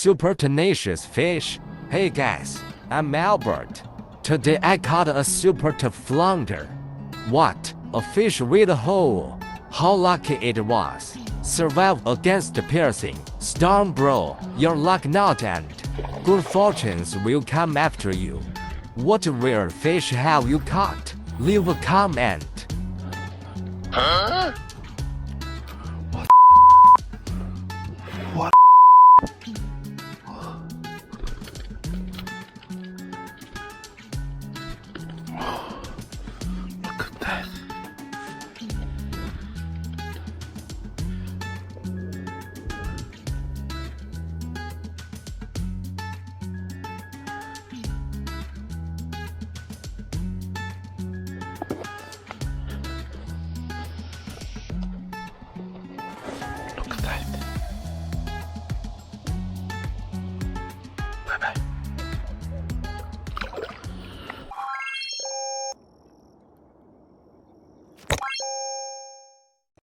super tenacious fish. Hey guys, I'm Albert. Today I caught a super flounder. What? A fish with a hole. How lucky it was. Survive against the piercing storm, bro. Your luck not end. Good fortunes will come after you. What rare fish have you caught? Leave a comment. Huh? What? Look at that. Look at that. Bye-bye.